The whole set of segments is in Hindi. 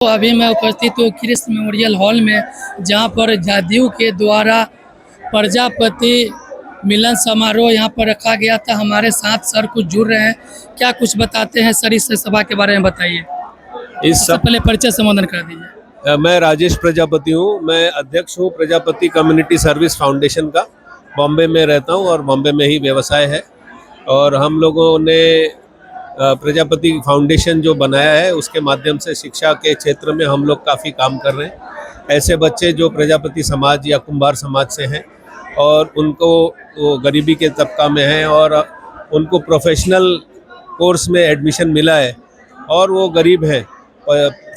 तो अभी मैं उपस्थित हूँ कृष्ण मेमोरियल हॉल में, जहाँ पर जदयू के द्वारा प्रजापति मिलन समारोह यहाँ पर रखा गया था। हमारे साथ सर कुछ जुड़ रहे हैं, क्या कुछ बताते हैं सर? इस सभा के बारे में बताइए। इस सब पहले परिचय संबोधन कर दीजिए। मैं राजेश प्रजापति हूँ। मैं अध्यक्ष हूँ प्रजापति कम्युनिटी सर्विस फाउंडेशन का। बॉम्बे में रहता हूँ और बॉम्बे में ही व्यवसाय है। और हम लोगों ने प्रजापति फाउंडेशन जो बनाया है उसके माध्यम से शिक्षा के क्षेत्र में हम लोग काफ़ी काम कर रहे हैं। ऐसे बच्चे जो प्रजापति समाज या कुंभार समाज से हैं और उनको वो गरीबी के तबका में हैं और उनको प्रोफेशनल कोर्स में एडमिशन मिला है और वो गरीब हैं,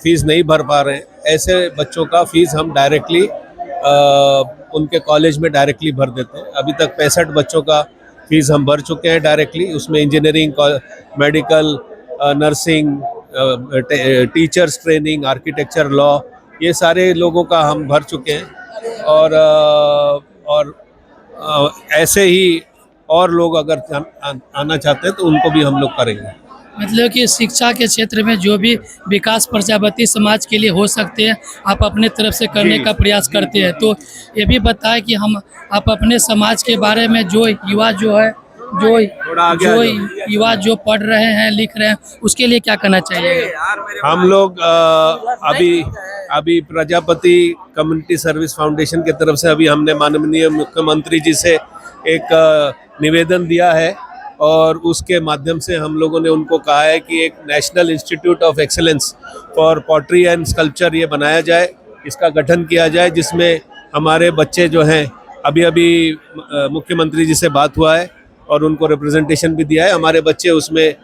फीस नहीं भर पा रहे हैं, ऐसे बच्चों का फीस हम डायरेक्टली उनके कॉलेज में डायरेक्टली भर देते हैं। अभी तक 65 बच्चों का फीस हम भर चुके हैं डायरेक्टली। उसमें engineering, medical, nursing, teachers training, architecture, law, ये सारे लोगों का हम भर चुके हैं। और ऐसे ही और लोग अगर आना चाहते हैं तो उनको भी हम लोग करेंगे। मतलब कि शिक्षा के क्षेत्र में जो भी विकास प्रजापति समाज के लिए हो सकते हैं, आप अपने तरफ से करने का प्रयास करते हैं। तो ये भी बताएं कि आप अपने समाज के बारे में जो युवा युवा जो पढ़ रहे हैं, लिख रहे हैं, उसके लिए क्या करना चाहिए? हम लोग अभी प्रजापति कम्युनिटी सर्विस फाउंडेशन की तरफ से अभी हमने माननीय मुख्यमंत्री जी से एक निवेदन दिया है और उसके माध्यम से हम लोगों ने उनको कहा है कि एक national institute of excellence for pottery and sculpture ये बनाया जाए, इसका गठन किया जाए, जिसमें हमारे बच्चे जो हैं, अभी मुख्यमंत्री जी से बात हुआ है और उनको रिप्रेजेंटेशन भी दिया है। हमारे बच्चे उसमें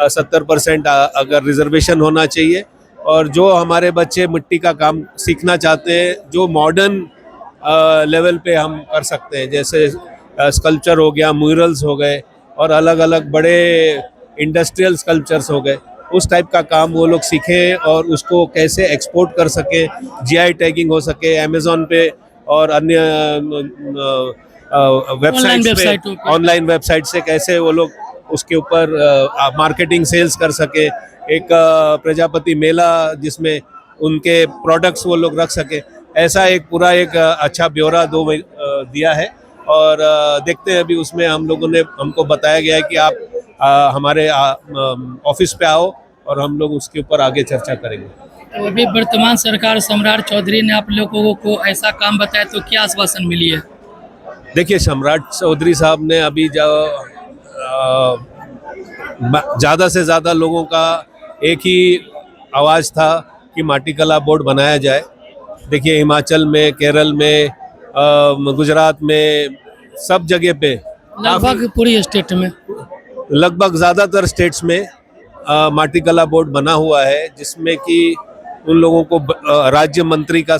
70% अगर रिजर्वेशन होना चाहिए और जो हमारे बच्चे मिट्टी का काम सीखना चाहते हैं, जो मॉडर्न लेवल पे हम कर सकते हैं, जैसे स्कल्पचर हो गया, म्यूरल्स हो गए और अलग अलग बड़े इंडस्ट्रियल स्कल्पचर्स हो गए, उस टाइप का काम वो लोग सीखें और उसको कैसे एक्सपोर्ट कर सके, जीआई टैगिंग हो सके अमेज़ॉन पे और अन्य ऑनलाइन वेबसाइट से कैसे वो लोग उसके ऊपर मार्केटिंग सेल्स कर सके। एक प्रजापति मेला जिसमें उनके प्रोडक्ट्स वो लोग रख सके, ऐसा एक पूरा एक अच्छा ब्यौरा दिया है। और देखते हैं, अभी उसमें हमको बताया गया है कि आप हमारे ऑफिस पे आओ और हम लोग उसके ऊपर आगे चर्चा करेंगे। तो अभी वर्तमान सरकार सम्राट चौधरी ने आप लोगों को ऐसा काम बताया, तो क्या आश्वासन मिली है? देखिए, सम्राट चौधरी साहब ने अभी ज़्यादा से ज़्यादा लोगों का एक ही आवाज़ था कि माटी कला बोर्ड बनाया जाए। देखिए, हिमाचल में, केरल में, गुजरात में, सब जगह पे, लगभग पूरी स्टेट में, लगभग ज़्यादातर स्टेट्स में माटी कला बोर्ड बना हुआ है, जिसमें कि उन लोगों को राज्य मंत्री का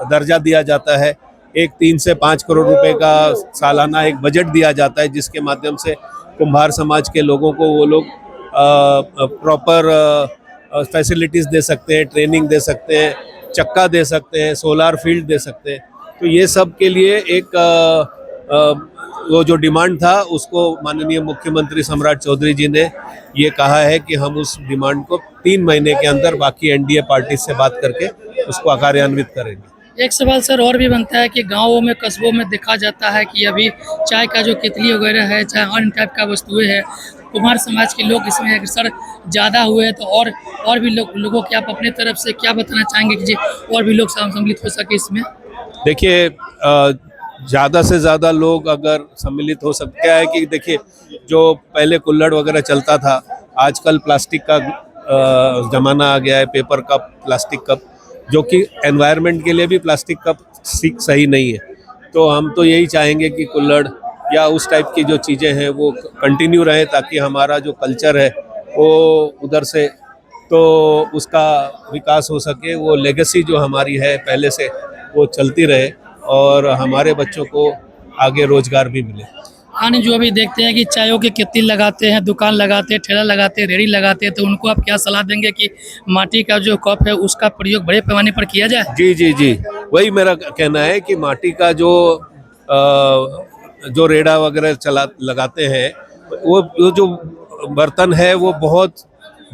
दर्जा दिया जाता है। एक 3 से 5 करोड़ रुपए का सालाना एक बजट दिया जाता है, जिसके माध्यम से कुंभार समाज के लोगों को वो लोग प्रॉपर फैसिलिटीज़ दे सकते हैं, ट्रेनिंग दे सकते हैं, चक्का दे सकते हैं, सोलार फील्ड दे सकते हैं। तो ये सब के लिए एक वो जो डिमांड था, उसको माननीय मुख्यमंत्री सम्राट चौधरी जी ने ये कहा है कि हम उस डिमांड को 3 महीने के अंदर बाकी एनडीए पार्टी से बात करके उसको कार्यान्वित करेंगे। एक सवाल सर और भी बनता है कि गाँवों में, कस्बों में देखा जाता है कि अभी चाय का जो केतली वगैरह है, चाहे अन्य टाइप का वस्तुएं है, कुम्हार समाज के लोग इसमें अग्रसर ज़्यादा हुए, तो और भी लोगों की आप अपने तरफ से क्या बताना चाहेंगे कि जी और भी लोग सम्मिलित हो सके इसमें? देखिए, ज़्यादा से ज़्यादा लोग अगर सम्मिलित हो सकते, क्या है कि देखिए, जो पहले कुल्हड़ वगैरह चलता था, आजकल प्लास्टिक का ज़माना आ गया है, पेपर कप, प्लास्टिक कप, जो कि एनवायरनमेंट के लिए भी प्लास्टिक कप सही नहीं है। तो हम तो यही चाहेंगे कि कुल्हड़ या उस टाइप की जो चीज़ें हैं वो कंटिन्यू रहे, ताकि हमारा जो कल्चर है वो उधर से तो उसका विकास हो सके, वो लेगेसी जो हमारी है पहले से वो चलती रहे और हमारे बच्चों को आगे रोजगार भी मिले। हाँ, जो अभी देखते हैं कि चायों की केतली लगाते हैं, दुकान लगाते हैं, ठेला लगाते हैं, रेहड़ी लगाते हैं, तो उनको आप क्या सलाह देंगे कि माटी का जो कप है उसका प्रयोग बड़े पैमाने पर किया जाए? जी, वही मेरा कहना है कि माटी का जो रेड़ा वगैरह लगाते हैं, वो जो बर्तन है वो बहुत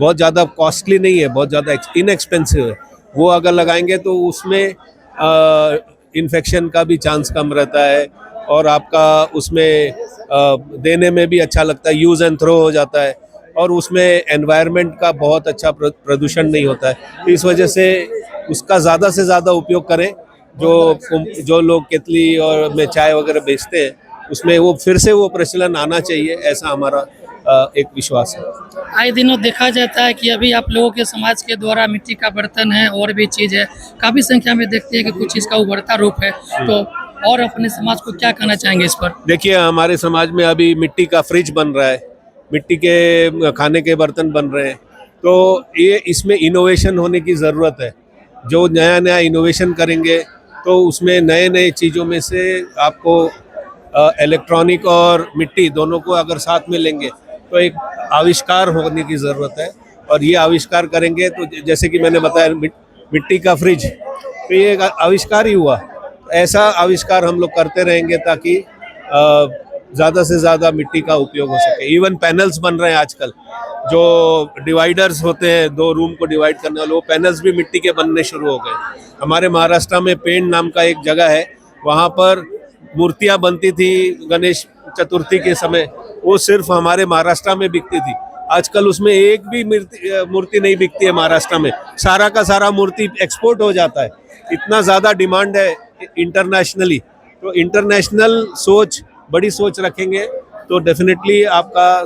ज़्यादा कॉस्टली नहीं है, बहुत ज़्यादा इनएक्सपेंसिव है। वो अगर लगाएंगे तो उसमें इन्फेक्शन का भी चांस कम रहता है और आपका उसमें देने में भी अच्छा लगता है, यूज़ एंड थ्रो हो जाता है और उसमें एनवायरनमेंट का बहुत अच्छा प्रदूषण नहीं होता है। तो इस वजह से उसका ज़्यादा से ज़्यादा उपयोग करें। जो लोग केतली और में चाय वगैरह बेचते हैं उसमें वो फिर से वो प्रचलन आना चाहिए, ऐसा हमारा एक विश्वास है। आए दिनों देखा जाता है कि अभी आप लोगों के समाज के द्वारा मिट्टी का बर्तन है और भी चीज़ है, काफ़ी संख्या में देखते हैं कि कुछ चीज़ का उभरता रूप है। तो और अपने समाज को क्या कहना चाहेंगे इस पर? देखिए, हमारे समाज में अभी मिट्टी का फ्रिज बन रहा है, मिट्टी के खाने के बर्तन बन रहे हैं, तो ये इसमें इनोवेशन होने की ज़रूरत है। जो नया नया इनोवेशन करेंगे तो उसमें नए नए चीज़ों में से आपको इलेक्ट्रॉनिक और मिट्टी दोनों को अगर साथ में लेंगे तो एक आविष्कार होने की ज़रूरत है। और ये आविष्कार करेंगे तो जैसे कि मैंने बताया मिट्टी का फ्रिज, तो ये एक आविष्कार ही हुआ। ऐसा आविष्कार हम लोग करते रहेंगे ताकि ज़्यादा से ज़्यादा मिट्टी का उपयोग हो सके। इवन पैनल्स बन रहे हैं आजकल, जो डिवाइडर्स होते हैं, 2 रूम को डिवाइड करने वाले, वो पैनल्स भी मिट्टी के बनने शुरू हो गए। हमारे महाराष्ट्र में पेंड नाम का एक जगह है, वहाँ पर मूर्तियाँ बनती थी गणेश चतुर्थी के समय, वो सिर्फ हमारे महाराष्ट्र में बिकती थी। आजकल उसमें एक भी मूर्ति नहीं बिकती है महाराष्ट्र में, सारा का सारा मूर्ति एक्सपोर्ट हो जाता है। इतना ज़्यादा डिमांड है इंटरनेशनली। तो इंटरनेशनल सोच, बड़ी सोच रखेंगे तो डेफिनेटली आपका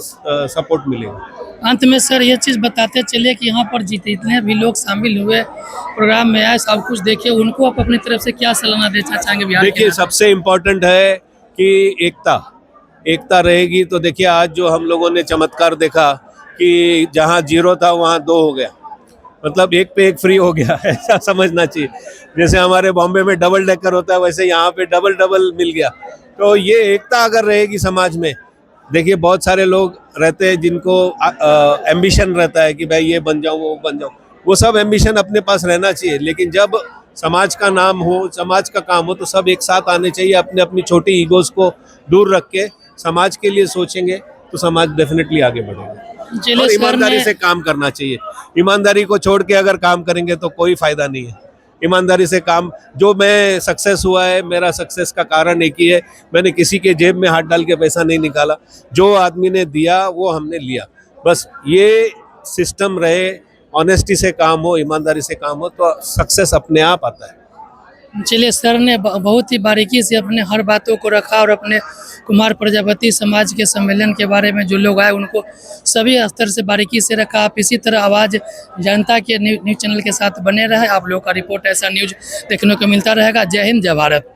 सपोर्ट मिलेगा। अंत में सर ये चीज़ बताते चलिए कि यहाँ पर जितने भी लोग शामिल हुए, प्रोग्राम में आए, सब कुछ देखे, उनको आप अपनी तरफ से क्या सलाह देना चाहेंगे बिहार के? देखिए, सबसे इम्पोर्टेंट है कि एकता रहेगी तो देखिए आज जो हम लोगों ने चमत्कार देखा कि जहाँ 0 था वहाँ 2 हो गया, मतलब एक पे एक फ्री हो गया ऐसा समझना चाहिए। जैसे हमारे बॉम्बे में डबल डेकर होता है, वैसे यहाँ पे डबल मिल गया। तो ये एकता अगर रहेगी समाज में, देखिए बहुत सारे लोग रहते हैं जिनको एम्बिशन रहता है कि भाई ये बन जाऊँ वो बन जाऊँ, वो सब एम्बिशन अपने पास रहना चाहिए। लेकिन जब समाज का नाम हो, समाज का काम हो, तो सब एक साथ आने चाहिए। अपने अपनी छोटी ईगोज को दूर रख के समाज के लिए सोचेंगे तो समाज डेफिनेटली आगे बढ़ेगा। चलिए और सर, ईमानदारी से काम करना चाहिए। ईमानदारी को छोड़ के अगर काम करेंगे तो कोई फायदा नहीं है। ईमानदारी से काम, जो मैं सक्सेस हुआ है, मेरा सक्सेस का कारण एक ही है, मैंने किसी के जेब में हाथ डाल के पैसा नहीं निकाला। जो आदमी ने दिया वो हमने लिया। बस ये सिस्टम रहे, ऑनेस्टी से काम हो, ईमानदारी से काम हो, तो सक्सेस अपने आप आता है। चलिए सर ने बहुत ही बारीकी से अपने हर बातों को रखा और अपने कुमार प्रजापति समाज के सम्मेलन के बारे में जो लोग आए उनको सभी स्तर से बारीकी से रखा। आप इसी तरह आवाज़ जनता के न्यूज़ चैनल के साथ बने रहे। आप लोगों का रिपोर्ट ऐसा न्यूज़ देखने को मिलता रहेगा। जय हिंद, जय भारत।